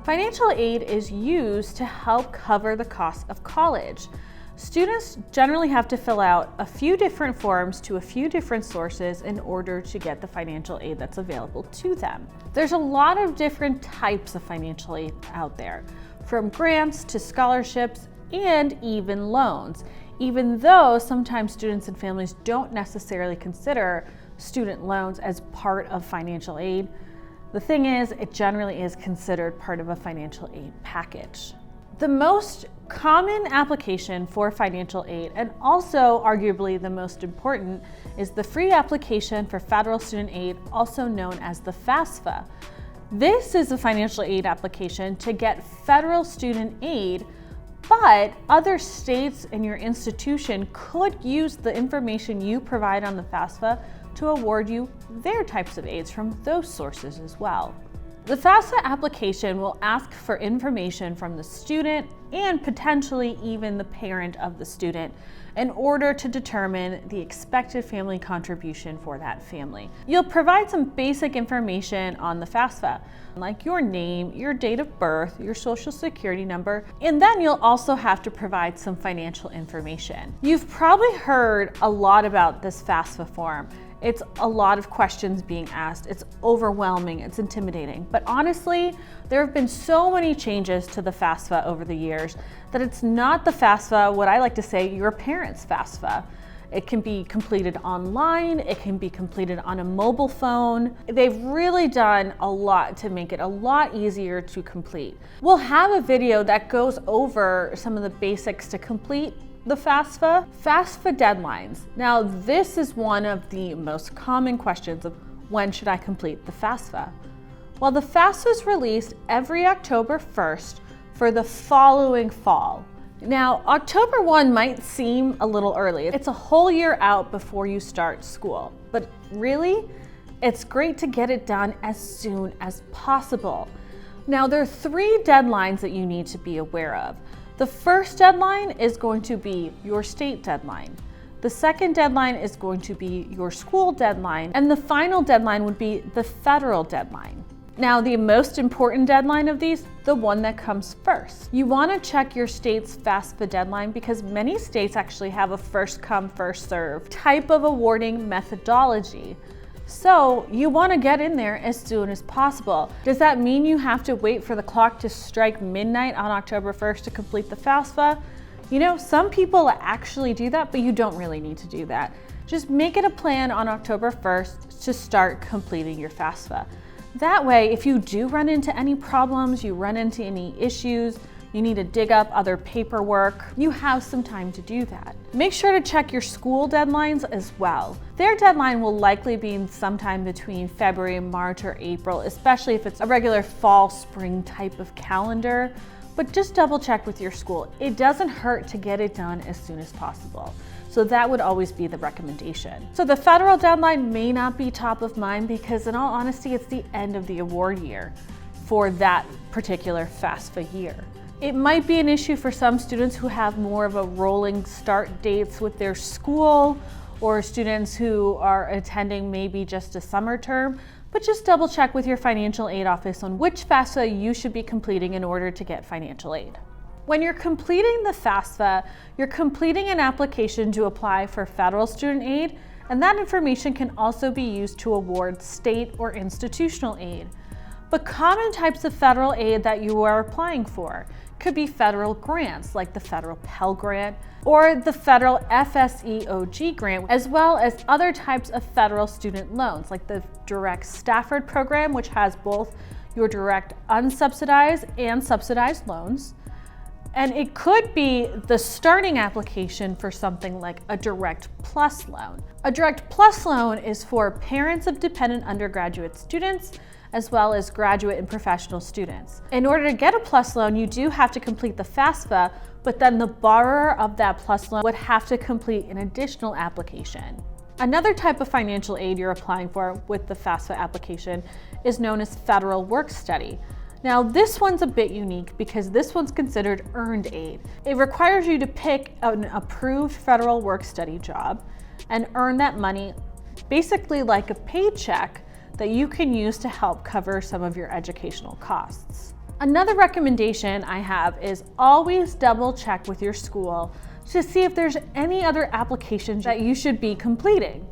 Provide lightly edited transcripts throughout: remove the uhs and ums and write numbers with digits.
Financial aid is used to help cover the cost of college. Students generally have to fill out a few different forms to a few different sources in order to get the financial aid that's available to them. There's a lot of different types of financial aid out there, from grants to scholarships and even loans, even though sometimes students and families don't necessarily consider student loans as part of financial aid. The thing is, it generally is considered part of a financial aid package. The most common application for financial aid, and also arguably the most important, is the free application for federal student aid, also known as the FAFSA. This is a financial aid application to get federal student aid, but other states and your institution could use the information you provide on the FAFSA to award you their types of aids from those sources as well. The FAFSA application will ask for information from the student and potentially even the parent of the student in order to determine the expected family contribution for that family. You'll provide some basic information on the FAFSA, like your name, your date of birth, your social security number, and then you'll also have to provide some financial information. You've probably heard a lot about this FAFSA form. It's a lot of questions being asked. It's overwhelming, it's intimidating. But honestly, there have been so many changes to the FAFSA over the years that it's not the FAFSA, what I like to say, your parents' FAFSA. It can be completed online, it can be completed on a mobile phone. They've really done a lot to make it a lot easier to complete. We'll have a video that goes over some of the basics to complete the FAFSA deadlines. Now, this is one of the most common questions of when should I complete the FAFSA? Well, the FAFSA is released every October 1st for the following fall. Now, October 1 might seem a little early. It's a whole year out before you start school, but really, it's great to get it done as soon as possible. Now, there are 3 deadlines that you need to be aware of. The first deadline is going to be your state deadline. The second deadline is going to be your school deadline. And the final deadline would be the federal deadline. Now, the most important deadline of these, the one that comes first. You want to check your state's FAFSA deadline because many states actually have a first come, first serve type of awarding methodology. So you want to get in there as soon as possible. Does that mean you have to wait for the clock to strike midnight on October 1st to complete the FAFSA? You know, some people actually do that, but you don't really need to do that. Just make it a plan on October 1st to start completing your FAFSA. That way, if you do run into any problems, you run into any issues, you need to dig up other paperwork, you have some time to do that. Make sure to check your school deadlines as well. Their deadline will likely be sometime between February, March, or April, especially if it's a regular fall, spring type of calendar. But just double check with your school. It doesn't hurt to get it done as soon as possible. So that would always be the recommendation. So the federal deadline may not be top of mind because in all honesty, it's the end of the award year for that particular FAFSA year. It might be an issue for some students who have more of a rolling start dates with their school, or students who are attending maybe just a summer term, but just double check with your financial aid office on which FAFSA you should be completing in order to get financial aid. When you're completing the FAFSA, you're completing an application to apply for federal student aid, and that information can also be used to award state or institutional aid. But common types of federal aid that you are applying for could be federal grants like the federal Pell Grant or the federal FSEOG grant, as well as other types of federal student loans like the Direct Stafford program, which has both your direct unsubsidized and subsidized loans. And it could be the starting application for something like a Direct Plus loan. A Direct Plus loan is for parents of dependent undergraduate students as well as graduate and professional students. In order to get a PLUS loan, you do have to complete the FAFSA, but then the borrower of that PLUS loan would have to complete an additional application. Another type of financial aid you're applying for with the FAFSA application is known as federal work study. Now, this one's a bit unique because this one's considered earned aid. It requires you to pick an approved federal work study job and earn that money basically like a paycheck that you can use to help cover some of your educational costs. Another recommendation I have is always double check with your school to see if there's any other applications that you should be completing.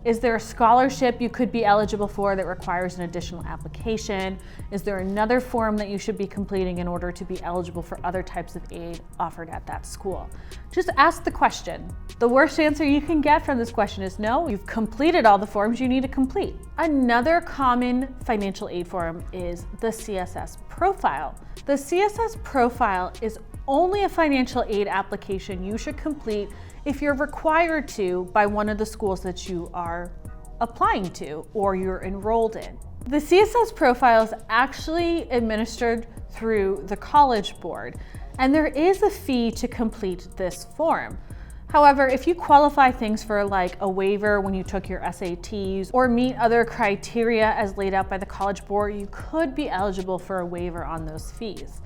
Is there a scholarship you could be eligible for that requires an additional application? Is there another form that you should be completing in order to be eligible for other types of aid offered at that school? Just ask the question. The worst answer you can get from this question is no, you've completed all the forms you need to complete. Another common financial aid form is the CSS Profile. The CSS Profile is only a financial aid application you should complete if you're required to by one of the schools that you are applying to or you're enrolled in. The CSS Profile is actually administered through the College Board, and there is a fee to complete this form. However, if you qualify things for like a waiver when you took your SATs or meet other criteria as laid out by the College Board, you could be eligible for a waiver on those fees.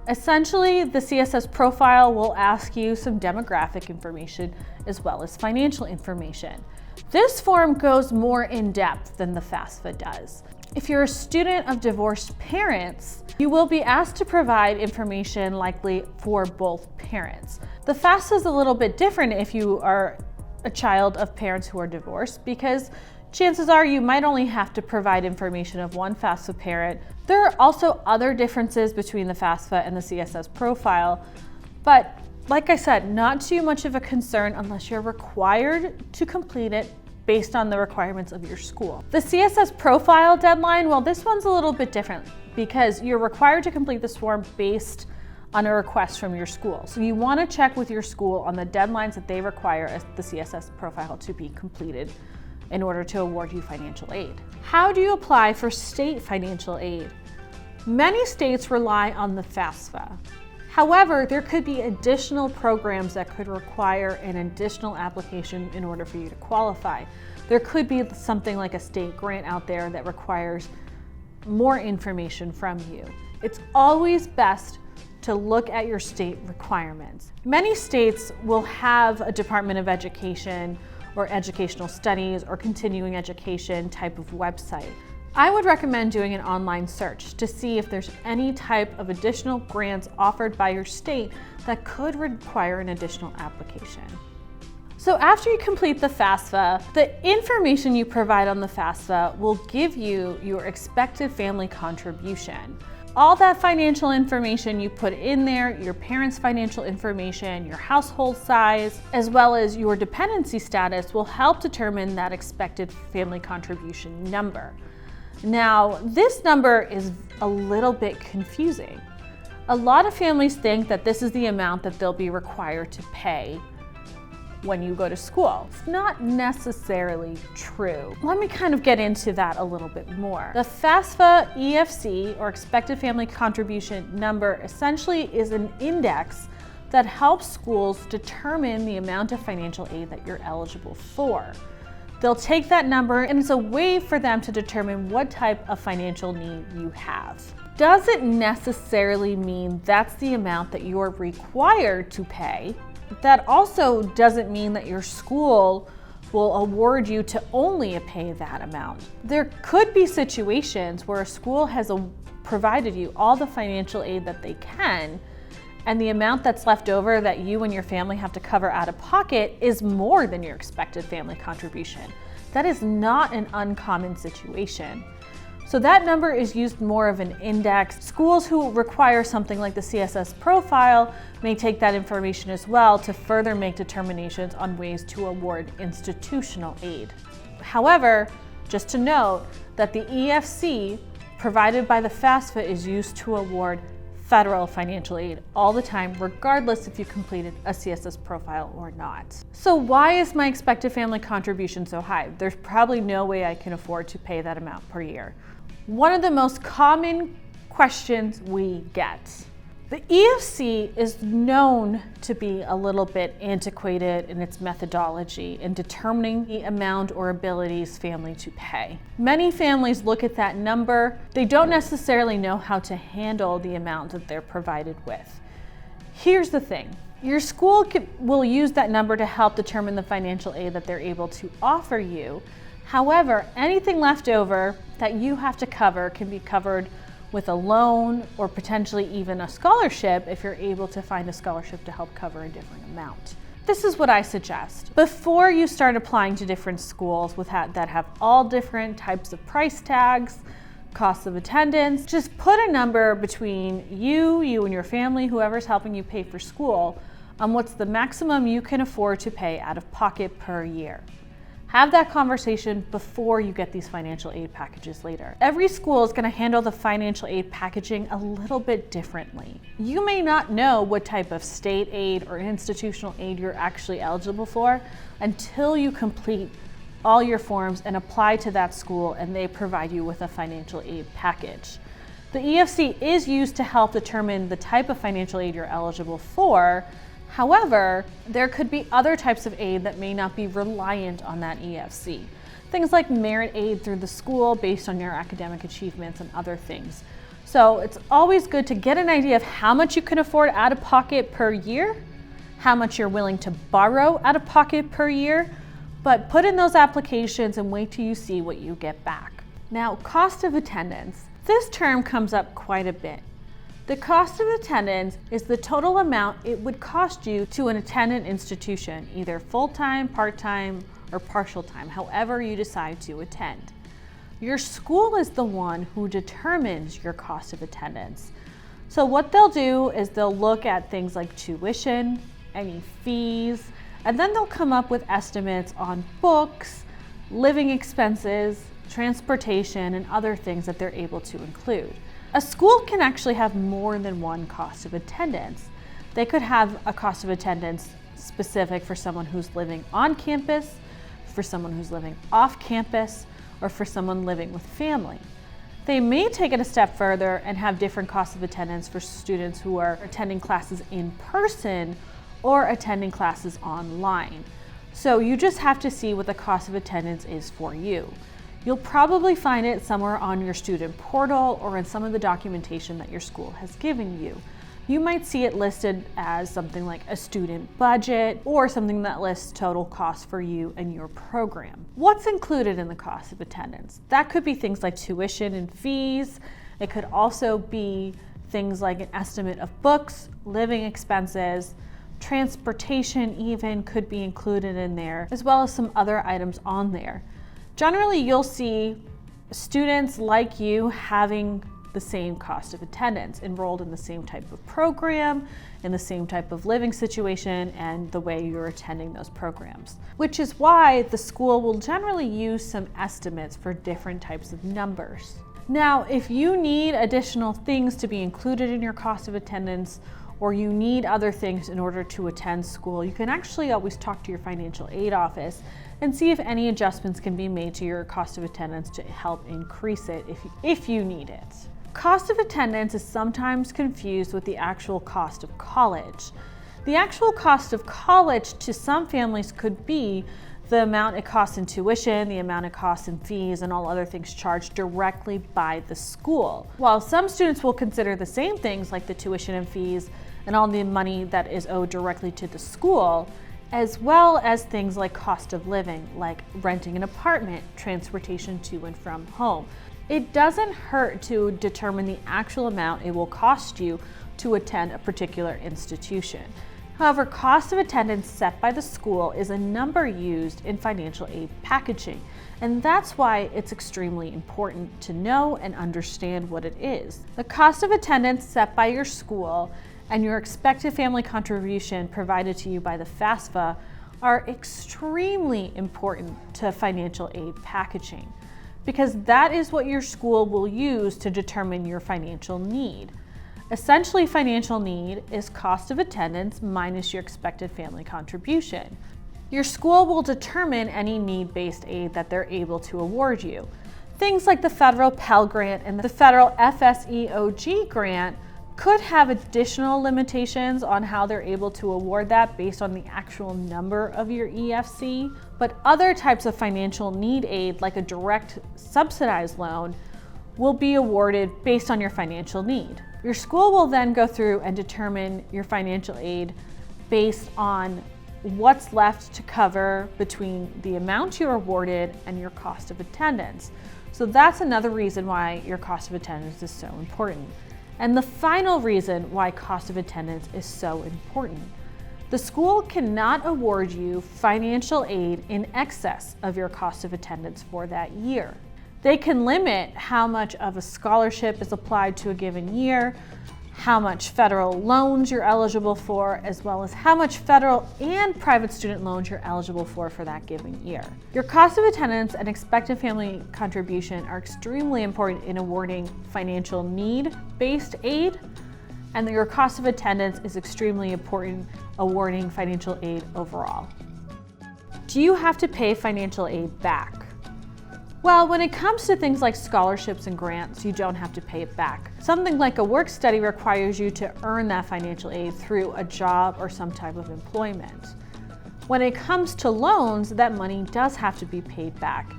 Essentially, the CSS Profile will ask you some demographic information as well as financial information. This form goes more in depth than the FAFSA does. If you're a student of divorced parents, you will be asked to provide information likely for both parents. The FAFSA is a little bit different if you are a child of parents who are divorced, because chances are you might only have to provide information of one FAFSA parent. There are also other differences between the FAFSA and the CSS Profile, but like I said, not too much of a concern unless you're required to complete it based on the requirements of your school. The CSS Profile deadline, well, this one's a little bit different because you're required to complete this form based on a request from your school. So you want to check with your school on the deadlines that they require the CSS Profile to be completed in order to award you financial aid. How do you apply for state financial aid? Many states rely on the FAFSA. However, there could be additional programs that could require an additional application in order for you to qualify. There could be something like a state grant out there that requires more information from you. It's always best to look at your state requirements. Many states will have a Department of Education or Educational Studies or Continuing Education type of website. I would recommend doing an online search to see if there's any type of additional grants offered by your state that could require an additional application. So after you complete the FAFSA, the information you provide on the FAFSA will give you your expected family contribution. All that financial information you put in there, your parents' financial information, your household size, as well as your dependency status will help determine that expected family contribution number. Now, this number is a little bit confusing. A lot of families think that this is the amount that they'll be required to pay when you go to school. It's not necessarily true. Let me kind of get into that a little bit more. The FAFSA EFC, or expected family contribution number, essentially is an index that helps schools determine the amount of financial aid that you're eligible for. They'll take that number and it's a way for them to determine what type of financial need you have. Doesn't necessarily mean that's the amount that you're required to pay. That also doesn't mean that your school will award you to only pay that amount. There could be situations where a school has provided you all the financial aid that they can, and the amount that's left over that you and your family have to cover out of pocket is more than your expected family contribution. That is not an uncommon situation. So that number is used more of an index. Schools who require something like the CSS Profile may take that information as well to further make determinations on ways to award institutional aid. However, just to note that the EFC provided by the FAFSA is used to award federal financial aid all the time, regardless if you completed a CSS Profile or not. So why is my expected family contribution so high? There's probably no way I can afford to pay that amount per year. One of the most common questions we get. The EFC is known to be a little bit antiquated in its methodology in determining the amount or abilities family to pay. Many families look at that number. They don't necessarily know how to handle the amount that they're provided with. Here's the thing. Your school will use that number to help determine the financial aid that they're able to offer you. However, anything left over that you have to cover can be covered with a loan or potentially even a scholarship if you're able to find a scholarship to help cover a different amount. This is what I suggest. Before you start applying to different schools that have all different types of price tags, costs of attendance, just put a number between you and your family, whoever's helping you pay for school, on what's the maximum you can afford to pay out of pocket per year. Have that conversation before you get these financial aid packages later. Every school is going to handle the financial aid packaging a little bit differently. You may not know what type of state aid or institutional aid you're actually eligible for until you complete all your forms and apply to that school and they provide you with a financial aid package. The EFC is used to help determine the type of financial aid you're eligible for. However, there could be other types of aid that may not be reliant on that EFC. Things like merit aid through the school based on your academic achievements and other things. So it's always good to get an idea of how much you can afford out of pocket per year, how much you're willing to borrow out of pocket per year, but put in those applications and wait till you see what you get back. Now, cost of attendance. This term comes up quite a bit. The cost of attendance is the total amount it would cost you to attend an institution, either full-time, part-time, or partial time, however you decide to attend. Your school is the one who determines your cost of attendance. So what they'll do is they'll look at things like tuition, any fees, and then they'll come up with estimates on books, living expenses, transportation, and other things that they're able to include. A school can actually have more than one cost of attendance. They could have a cost of attendance specific for someone who's living on campus, for someone who's living off campus, or for someone living with family. They may take it a step further and have different costs of attendance for students who are attending classes in person or attending classes online. So you just have to see what the cost of attendance is for you. You'll probably find it somewhere on your student portal or in some of the documentation that your school has given you. You might see it listed as something like a student budget or something that lists total costs for you and your program. What's included in the cost of attendance? That could be things like tuition and fees. It could also be things like an estimate of books, living expenses, transportation even could be included in there, as well as some other items on there. Generally, you'll see students like you having the same cost of attendance, enrolled in the same type of program, in the same type of living situation, and the way you're attending those programs. Which is why the school will generally use some estimates for different types of numbers. Now, if you need additional things to be included in your cost of attendance, or you need other things in order to attend school, you can actually always talk to your financial aid office and see if any adjustments can be made to your cost of attendance to help increase it if you need it. Cost of attendance is sometimes confused with the actual cost of college. The actual cost of college to some families could be the amount it costs in tuition, the amount it costs in fees, and all other things charged directly by the school. While some students will consider the same things like the tuition and fees and all the money that is owed directly to the school, as well as things like cost of living, like renting an apartment, transportation to and from home. It doesn't hurt to determine the actual amount it will cost you to attend a particular institution. However, cost of attendance set by the school is a number used in financial aid packaging, and that's why it's extremely important to know and understand what it is. The cost of attendance set by your school and your expected family contribution provided to you by the FAFSA are extremely important to financial aid packaging, because that is what your school will use to determine your financial need. Essentially, financial need is cost of attendance minus your expected family contribution. Your school will determine any need-based aid that they're able to award you. Things like the federal Pell Grant and the federal FSEOG grant could have additional limitations on how they're able to award that based on the actual number of your EFC, but other types of financial need aid, like a direct subsidized loan, will be awarded based on your financial need. Your school will then go through and determine your financial aid based on what's left to cover between the amount you're awarded and your cost of attendance. So that's another reason why your cost of attendance is so important. And the final reason why cost of attendance is so important. The school cannot award you financial aid in excess of your cost of attendance for that year. They can limit how much of a scholarship is applied to a given year, how much federal loans you're eligible for, as well as how much federal and private student loans you're eligible for that given year. Your cost of attendance and expected family contribution are extremely important in awarding financial need-based aid, and your cost of attendance is extremely important awarding financial aid overall. Do you have to pay financial aid back? Well, when it comes to things like scholarships and grants, you don't have to pay it back. Something like a work study requires you to earn that financial aid through a job or some type of employment. When it comes to loans, that money does have to be paid back.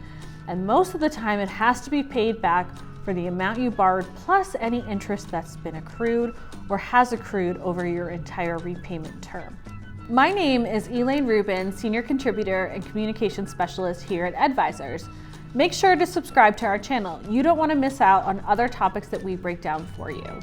And most of the time it has to be paid back for the amount you borrowed plus any interest that's been accrued or has accrued over your entire repayment term. My name is Elaine Rubin, Senior Contributor and Communication Specialist here at Edvisors. Make sure to subscribe to our channel. You don't want to miss out on other topics that we break down for you.